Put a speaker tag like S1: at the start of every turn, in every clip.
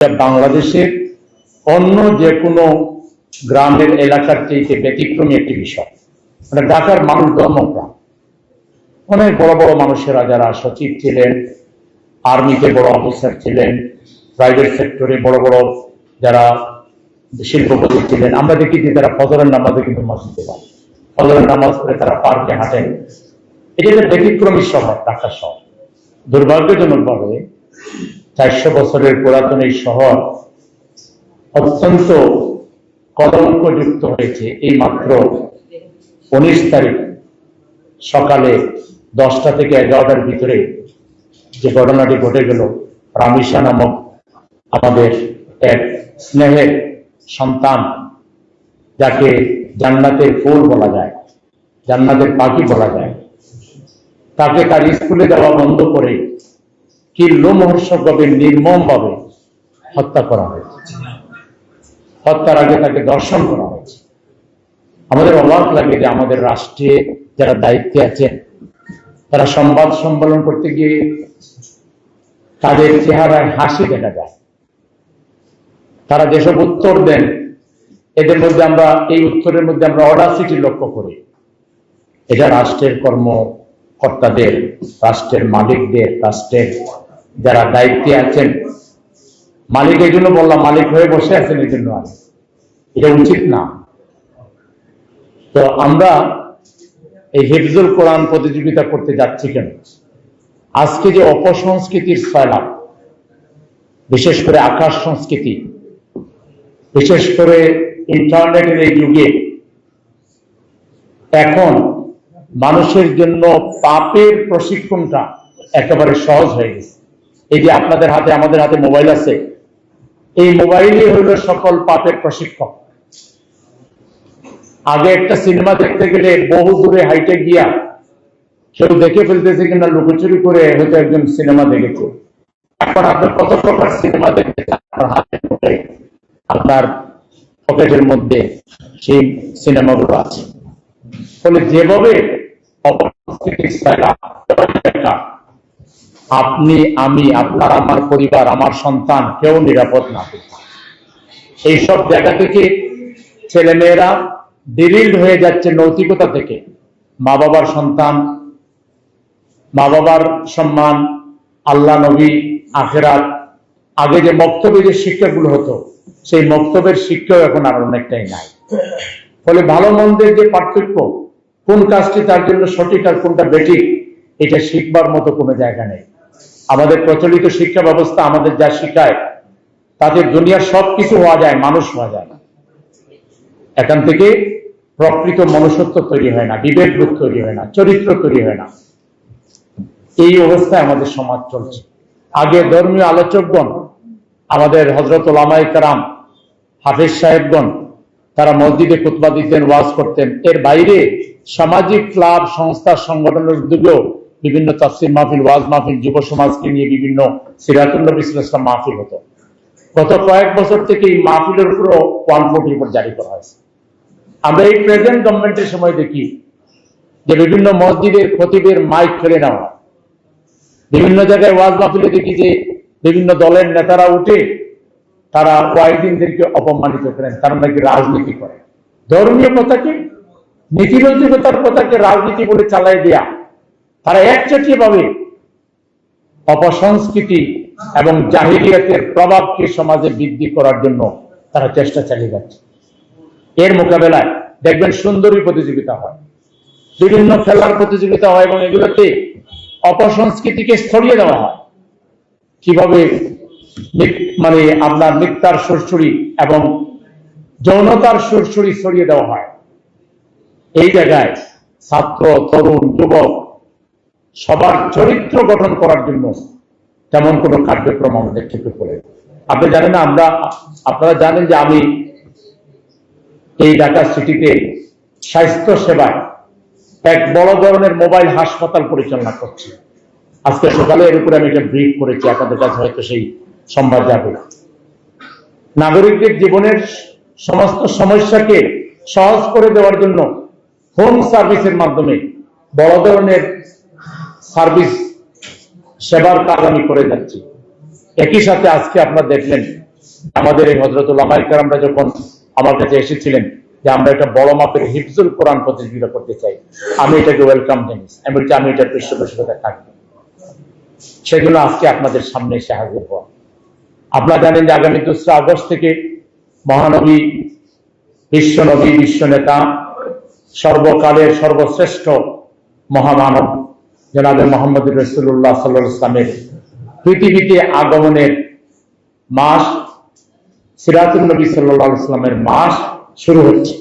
S1: বাংলাদেশের অন্য যে কোনো গ্রামের এলাকার চেয়ে ব্যতিক্রমী একটি বিষয়। মানে ঢাকার মানুষ ধর্মপ্রাণ, অনেক বড় বড় মানুষেরা যারা সচিব ছিলেন, আর্মিতে বড় অফিসার ছিলেন, প্রাইভেট সেক্টরে বড় বড় যারা শিল্পপতি ছিলেন, আমরা দেখি যে তারা ফজরের নামাজে কিন্তু মসজিদে যান, ফজরের নামাজ পড়ে তারা পার্কে হাঁটেন। এটা একটা ব্যতিক্রমী শহর ঢাকা শহর। দুর্ভাগ্যজনকভাবে 400 বছরের পুরাতন এই শহর অত্যন্ত কলঙ্কযুক্ত হয়েছে এই মাত্র 19 তারিখ সকালে 10টা থেকে 11টার ভিতরে যে ঘটনাটি ঘটে গেল। রামিশা নামক আমাদের এক স্নেহের সন্তান, যাকে জান্নাতের ফুল বলা যায়, জান্নাতের পাখি বলা যায়, তাকে তার স্কুলে যাওয়া বন্ধ করে কি লোমহর্ষকভাবে নির্মমভাবে হত্যা করা হয়েছে। হত্যার আগে তাকে দর্শন করা হয়েছে। আমাদের অবাক লাগে যে আমাদের রাষ্ট্রে যারা দায়িত্বে আছেন তারা সংবাদ সম্মেলন করতে গিয়ে তাদের চেহারায় হাসি দেখা যায়। তারা যেসব উত্তর দেন, এদের মধ্যে আমরা এই উত্তরের মধ্যে আমরা অডাসিটি লক্ষ্য করি। এটা রাষ্ট্রের কর্মকর্তাদের, রাষ্ট্রের মালিকদের, রাষ্ট্রের যারা দায়িত্বে আছেন, মালিক এই জন্য বললাম, মালিক হয়ে বসে আছেন এই জন্য, এটা উচিত না। তো আমরা এই হিফজুল কোরআন প্রতিযোগিতা করতে যাচ্ছি কেন? আজকে যে অপসংস্কৃতির ফেলা, বিশেষ করে আকাশ সংস্কৃতি, বিশেষ করে ইন্টারনেটের এই যুগে এখন মানুষের জন্য পাপের প্রশিক্ষণটা একেবারে সহজ হয়ে গেছে। এই যে আপনাদের হাতে, আমাদের হাতে মোবাইল আছে, এই মোবাইলই হইল সকল পাপের প্রশিক্ষক। আগে একটা সিনেমা দেখতে গেলে বহু দূরে হাইটে গিয়া কেউ দেখে ফেলতেছে কিনা লুকোচুরি করে হয়তো একজন সিনেমা দেখেছে। এখন আপনার কত প্রকার সিনেমা দেখতে আপনার হাতের মধ্যে, আপনার পকেটের মধ্যে সেই সিনেমাগুলো আছে। ফলে যেভাবে আপনি, আমি, আপনার, আমার পরিবার, আমার সন্তান কেউ নিরাপদ না। এইসব জায়গা থেকে ছেলেমেয়েরা ডিরিল্ড হয়ে যাচ্ছে নৈতিকতা থেকে। মা বাবার সন্তান, মা বাবার সম্মান, আল্লাহ, নবী, আখেরাত, আগে যে মক্তবে যে শিক্ষাগুলো হতো সেই মক্তবের শিক্ষাও এখন আর অনেকটাই নাই। ফলে ভালো মন্দের যে পার্থক্য, কোন কাজটি তার জন্য সঠিক আর কোনটা বেঠিক, এটা শিখবার মতো কোনো জায়গা নেই। আমাদের প্রচলিত শিক্ষা ব্যবস্থা আমাদের যা শিখায় তাতে দুনিয়ার সবকিছু হওয়া যায়, মানুষ হওয়া যায় না। এখান থেকে প্রকৃত মনুষ্যত্ব তৈরি হয় না, বিবেকবোধ তৈরি হয় না, চরিত্র তৈরি হয় না। এই অবস্থায় আমাদের সমাজ চলছে। আগে ধর্মীয় আলোচকগণ, আমাদের হযরত উলামায়ে কেরাম, হাফেজ সাহেবগণ, তারা মসজিদে খুতবা দিতেন, ওয়াজ করতেন। এর বাইরে সামাজিক ক্লাব, সংস্থা, সংগঠনের উদ্যোগেও বিভিন্ন তাফসীর মাহফিল, ওয়াজ মাহফিল, যুব সমাজকে নিয়ে বিভিন্ন সিরাতুন নবী সাল্লাল্লাহু আলাইহি ওয়াসাল্লাম মাহফিল হতো। গত কয়েক বছর থেকে এই মাহফিলের উপরও 140 রিপোর্ট জারি করা হয়েছে। আমরা এই প্রেজেন্ট গভর্নমেন্টের সময় দেখি যে বিভিন্ন মসজিদের খতিবের মাইক ফেলে নেওয়া, বিভিন্ন জায়গায় ওয়াজ মাহফিলে দেখি যে বিভিন্ন দলের নেতারা উঠে তারা ওয়াইদিনদেরকে অপমানিত করেন, তারা নাকি রাজনীতি করে। ধর্মীয় কথাকে, নীতিনৈতিকতার কথাকে রাজনীতি বলে চালাই দেয়া তারা একচেটিয়া ভাবে অপসংস্কৃতি এবং জাহিলিয়াতের প্রভাবকে সমাজে বৃদ্ধি করার জন্য তারা চেষ্টা চালিয়ে যাচ্ছে। এর মোকাবেলায় দেখবেন সুন্দরী প্রতিযোগিতা হয়, বিভিন্ন খেলার প্রতিযোগিতা হয়, এবং এগুলোতে অপসংস্কৃতিকে ছড়িয়ে দেওয়া হয়। কিভাবে মানে আপনার মিথ্যার সুরসুরি এবং যৌনতার সুরসুরি ছড়িয়ে দেওয়া হয়। এই জায়গায় ছাত্র, তরুণ, যুবক সবার চরিত্র গঠন করার জন্য তেমন কোনো কার্যক্রম আমাদের চোখে পড়ে। আপনি জানেন, আপনারা জানেন যে আমি এই ঢাকা সিটিতে স্বাস্থ্য সেবায় এক বড় ধরনের মোবাইল হাসপাতাল পরিচালনা করছি। আজকে সকালে এর উপরে আমি একটা ব্রিফ করেছি, আপনাদের কাছে হয়তো সেই সংবাদ যাবে। নাগরিকদের জীবনের সমস্ত সমস্যাকে সহজ করে দেওয়ার জন্য হোম সার্ভিসের মাধ্যমে বড় ধরনের সার্ভিস সেবার কাজ আমি করে যাচ্ছি। একই সাথে আজকে আপনারা দেখলেন আমাদের এই হযরতুল উলামায়ে কেরামরা যখন আমার কাছে এসেছিলেন যে আমরা একটা বড় মাপের হিফজুল কোরআন প্রতিযোগিতা করতে চাই, আমি এটাকে ওয়েলকাম জানিয়েছি। আমি বলছি আমি এটার পৃষ্ঠপোষকতা থাকবো। সেজন্য আজকে আপনাদের সামনে এসে হাজির হওয়া। আপনারা জানেন যে আগামী 2 আগস্ট থেকে মহানবী, বিশ্বনবী, বিশ্ব নেতা, সর্বকালের সর্বশ্রেষ্ঠ মহামানব জনাবে মুহাম্মদুর রাসূলুল্লাহ সাল্লাল্লাহু আলাইহি ওয়াসাল্লামের পৃথিবীতে আগমনের মাস, সিরাতুন নবী সাল্লাল্লাহু আলাইহি ওয়াসাল্লামের মাস শুরু হচ্ছে।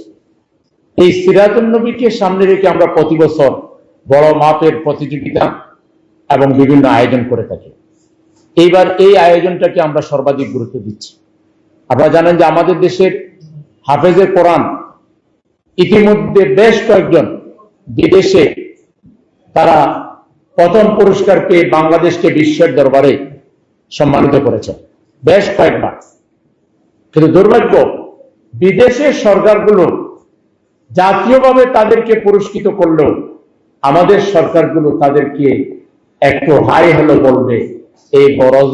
S1: এই সিরাতুন নবীকে সামনে রেখে আমরা প্রতি বছর বড় মাপের প্রতিযোগিতা এবং বিভিন্ন আয়োজন করে থাকি। এইবার এই আয়োজনটাকে আমরা সর্বাধিক গুরুত্ব দিচ্ছি। আপনারা জানেন যে আমাদের দেশের হাফেজে কোরআন ইতিমধ্যে বেশ কয়েকজন বিদেশে তারা প্রথম পুরস্কার পেয়ে বাংলাদেশকে বিশ্বের দরবারে সম্মানিত করেছে বেশ কয়েকবার। কিন্তু দুর্ভাগ্য, বিদেশের সরকারগুলো জাতীয়ভাবে তাদেরকে পুরস্কৃত করলেও আমাদের সরকারগুলো তাদেরকে একটু হাই হলো বলবে এই গরজ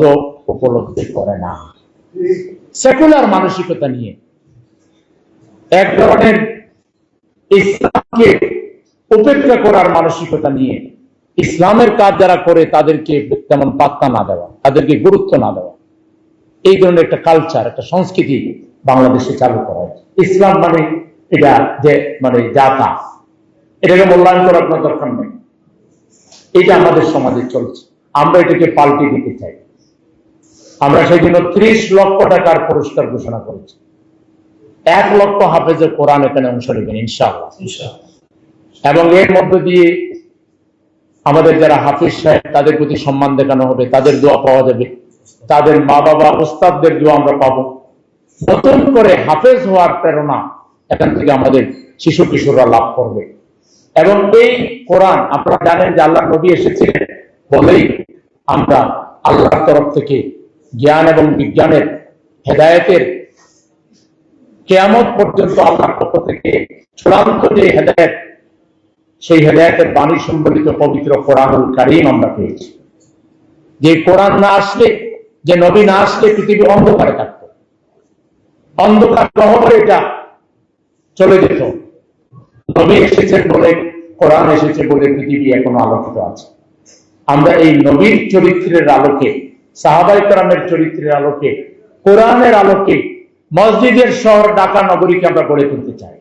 S1: উপলব্ধি করে না। সেকুলার মানসিকতা নিয়ে এক ধরনের ইসলামকে উপেক্ষা করার মানসিকতা নিয়ে ইসলামের কাজ যারা করে তাদেরকে তেমন পাত্তা না দেওয়া, তাদেরকে গুরুত্ব না দেওয়া, এই ধরনের একটা কালচার, একটা সংস্কৃতি বাংলাদেশে চালু করা হয়েছে। ইসলাম মানে এটা যে মানে জাতা, এটাকে মূল্যায়ন করার কোনো দরকার নেই। এটা আমাদের সমাজে চলছে, আমরা এটাকে পাল্টে দিতে চাই। আমরা সেই জন্য 30 লক্ষ টাকার পুরস্কার ঘোষণা করেছি। 1 লক্ষ হাফেজে কোরআন এখানে অংশ নেবেন ইনশাআল্লাহ। এবং এর মধ্য দিয়ে আমাদের যারা হাফেজ সাহেব তাদের প্রতি সম্মান দেখানো হবে, তাদের দোয়া পাওয়া যাবে, তাদের মা বাবা ওস্তাদদের দোয়া আমরা পাবো। নতুন করে হাফেজ হওয়ার প্রেরণা এখান থেকে আমাদের শিশু কিশোররা লাভ করবে। এবং এই কোরআন আপনারা জানেন যে আল্লাহ নবী এসেছিলেন বলেই আমরা আল্লাহর তরফ থেকে জ্ঞান এবং বিজ্ঞানের হেদায়েতের কিয়ামত পর্যন্ত আল্লাহর পক্ষ থেকে চূড়ান্ত যে হেদায়েত, সেই হেদায়েতের বাণী সম্বলিত পবিত্র কোরআনুল কারীম আমরা পেয়েছি। যে কোরআন না আসলে, যে নবী না আসলে পৃথিবী অন্ধকারে থাকত, অন্ধকার গহ্বরে এটা চলে যেত। নবী এসেছেন বলে, কোরআন এসেছে বলে পৃথিবী এখনো আলোকিত আছে। আমরা এই নবীর চরিত্রের আলোকে, সাহাবায়ে কেরামের চরিত্রের আলোকে, কোরআনের আলোকে মসজিদের শহর ঢাকা নগরীকে আমরা গড়ে তুলতে চাই।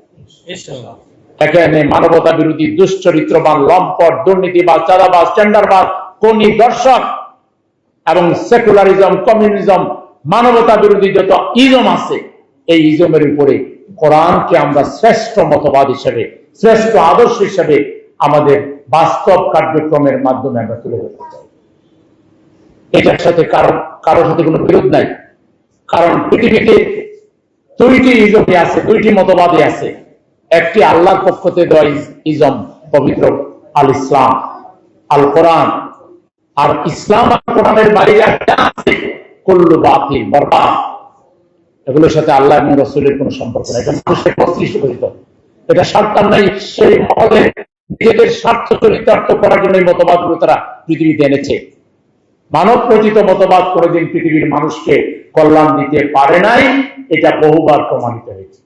S1: এখানে মানবতা বিরোধী, দুশ্চরিত্রবান, লম্পট, দুর্নীতিবাজ, চাঁদাবাজ, টেন্ডারবাজ, কোনি দর্শক এবং সেকুলারিজম, কমিউনিজম, মানবতা বিরোধী যত ইজম আছে, এই ইজমের উপরে কোরআনকে আমরা শ্রেষ্ঠ মতবাদ হিসেবে, শ্রেষ্ঠ আদর্শ হিসেবে আমাদের বাস্তব কার্যক্রমের মাধ্যমে আমরা তুলে ধরতে চাই। এটার সাথে কারোর সাথে কোনো বিরোধ নাই। কারণ পৃথিবীতে 2টি ইজমই আছে, 2টি মতবাদই আছে। একটি আল্লাহর পক্ষ থেকে দেওয়া ইজম পবিত্র আল ইসলাম, আল কোরআন। আর ইসলাম আর কোরআনের বাইরে একটা আছে কুল্লু বাতিল, বরবাদ। এগুলোর সাথে আল্লাহ এবং রাসূলের কোনো সম্পর্ক নেই। এটা মানুষের প্রতিষ্ঠিত করিত, এটা সরকার নাই, সেই মহলের নিজেদের স্বার্থ চরিতার্থ করার জন্য এই মতবাদগুলো তারা পৃথিবীতে এনেছে। মানব রচিত মতবাদ কোনোদিন পৃথিবীর মানুষকে কল্যাণ দিতে পারে নাই, এটা বহুবার প্রমাণিত হয়েছে।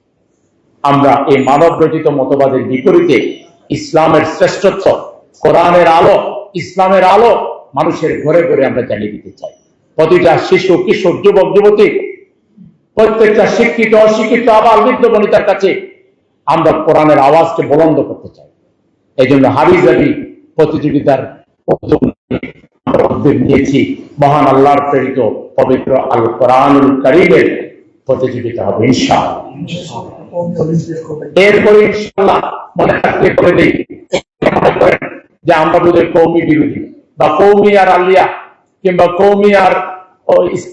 S1: আমরা এই মানব রচিত মতবাদের বিপরীতে ইসলামের শ্রেষ্ঠত্ব, কোরআনের আলো, ইসলামের আলো মানুষের ঘরে ঘরে আমরা জ্বালিয়ে দিতে চাই। প্রতিটা শিশু, কিশোর, যুবক, যুবতী, প্রত্যেকটা শিক্ষিত, অশিক্ষিত, আবার বৃদ্ধ বনিতার কাছে আমরা কোরআনের আওয়াজকে বুলন্দ করতে চাই। এই জন্য হাবিজাবি প্রতিযোগিতার উদ্যোগ নিয়েছি। মহান আল্লাহর প্রেরিত পবিত্র আল কোরআনুল কারীমের প্রতিযোগিতা হবে ইনশাআল্লাহ। এরপরে ইনশাআল্লাহ মনে রাখতে করে দেই যে আমরা বোধহয় কওমি বিরোধী বা কওমি আর আলিয়া কিংবা কওমি আর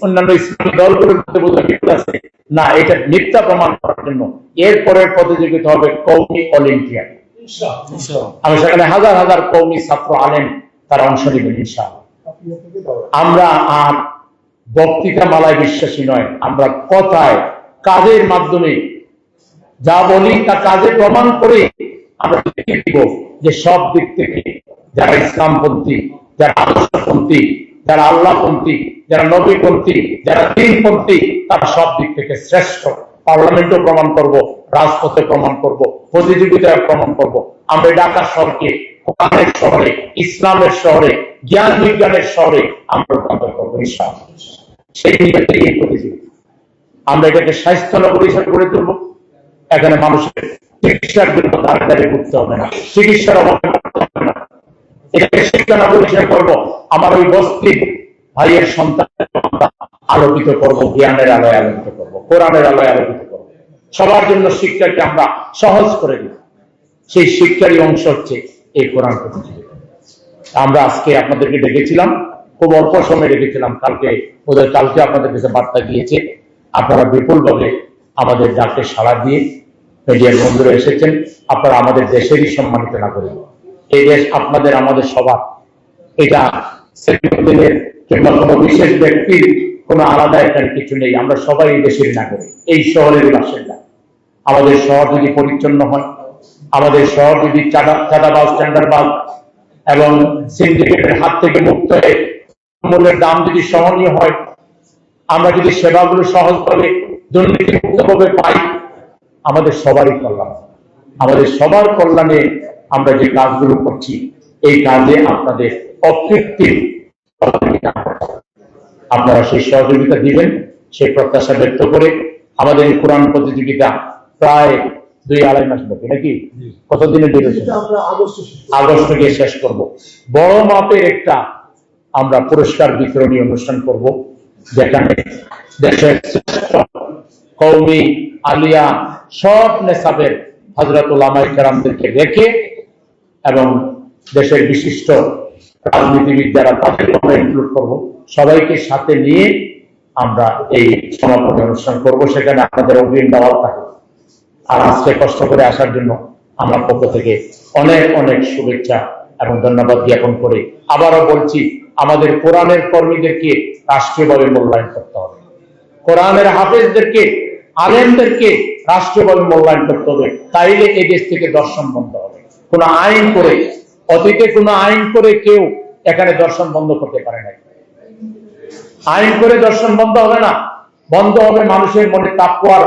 S1: অন্যান্য ইসলামী দলগুলোর মধ্যে বোধহয় বিরোধ আছে না, এটা মিথ্যা প্রমাণ করার জন্য এরপরের প্রতিযোগিতা হবে কওমি অলিম্পিয়াড। আমি সেখানে হাজার হাজার কওমি ছাত্র আলেম তারা অংশ নেবেন ইনশাআল্লাহ। আমরা আর বক্তৃতা মালায় বিশ্বাসী নয়, আমরা কথায়, কাজের মাধ্যমে যা বলি তা কাজে প্রমাণ করে আমরা দেখে দিব যে সব দিক থেকে যারা ইসলামপন্থী, যারা আদর্শপন্থী, যারা আল্লাহপন্থী, যারা নবীপন্থী, যারা দিনপন্থী, তারা সব দিক থেকে শ্রেষ্ঠ। পার্লামেন্টও প্রমাণ করব, রাজপথে প্রমাণ করব, প্রতিযোগিতায় প্রমাণ করব। আমরা ঢাকা শহরকে কোরআনের শহরে, ইসলামের শহরে, জ্ঞান বিজ্ঞানের শহরে আমরা রূপান্তর করবো ইনশাআল্লাহ। সেই নিয়ে এই প্রতিযোগিতা, আমরা এটাকে স্বাস্থ্য নগর হিসেবে গড়ে তুলবো। এখানে মানুষের চিকিৎসার জন্য তাড়াতাড়ি করতে হবে না, চিকিৎসার অভাবে হবে না। এটাকে শিক্ষা নগর হিসেবে করবো। আমার ওই বস্তির ভাইয়ের সন্তান আলোকিত করবো, জ্ঞানের আলোয় আলোকিত করবো, কোরআনের আলোয় আলোকিত করবো। সবার জন্য শিক্ষাকে আমরা সহজ করে দিব। সেই শিক্ষারই অংশ হচ্ছে এই কোরআন প্রতিযোগিতা। আমরা আজকে আপনাদেরকে ডেকেছিলাম, খুব অল্প সময় ডেকেছিলাম। কালকে আপনাদের কাছে বার্তা গিয়েছে। আপনারা বিপুলভাবে আমাদের ডাকে সাড়া দিয়ে মিডিয়ার বন্ধুরা এসেছেন। আপনারা আমাদের দেশেরই সম্মানিত নাগরিক। এই দেশ আপনাদের, আমাদের সবার। এটা সেলিমউদ্দিনের কিংবা কোনো বিশেষ ব্যক্তির কোনো আলাদা এখানে কিছু নেই। আমরা সবাই এই দেশের নাগরিক, এই শহরের বাসিন্দা। আমাদের শহর যদি পরিচ্ছন্ন হয়, আমাদের শহর যদি চাঁদাবাজ, টেন্ডারবাজ এবং সিন্ডিকেটের হাত থেকে মুক্ত হয়ে মূল্যের দাম যদি সহনীয় হয়, আমরা যদি সেবাগুলো সহজভাবে দুর্নীতিমুক্তভাবে পাই, আমাদের সবারই কল্যাণ। আমাদের সবার কল্যাণে আমরা যে কাজগুলো করছি, এই কাজে আপনাদের অতৃপ্তি, আপনারা সেই সহযোগিতা দিবেন, সেই প্রত্যাশা ব্যক্ত করে আমাদের এই কোরআন প্রতিযোগিতা প্রায় 2-2.5 মাস ব্যাপী, নাকি কতদিনের ডিউরেশন? আগস্ট গিয়ে শেষ করব। বড় মাপের একটা আমরা পুরস্কার বিতরণী অনুষ্ঠান করব, যেখানে দেশের কওমি, আলিয়া, সব নেসাবের হযরত উলামায়ে কেরামদেরকে রেখে এবং দেশের বিশিষ্ট রাজনীতিবিদ যারা, তাদেরকে আমরা ইনক্লুড করবো। সবাইকে সাথে নিয়ে আমরা এই সমাপনী অনুষ্ঠান করব। সেখানে আপনাদের অগ্রিম দাওয়াত থাকে। আর আজকে কষ্ট করে আসার জন্য আমার পক্ষ থেকে অনেক অনেক শুভেচ্ছা এবং ধন্যবাদ জ্ঞাপন করে আবারও বলছি, আমাদের কোরআনের কর্মীদেরকে রাষ্ট্রীয়ভাবে মূল্যায়ন করতে হবে। কোরআনের হাফেজদেরকে, আলেমদেরকে রাষ্ট্রীয়ভাবে মূল্যায়ন করতে হবে। তাইলে এই দেশ থেকে দর্শন বন্ধ হবে। কোন আইন করে, অতীতে কোন আইন করে কেউ এখানে দর্শন বন্ধ করতে পারে না। আইন করে দর্শন বন্ধ হবে না, বন্ধ হবে মানুষের মনে তাকওয়ার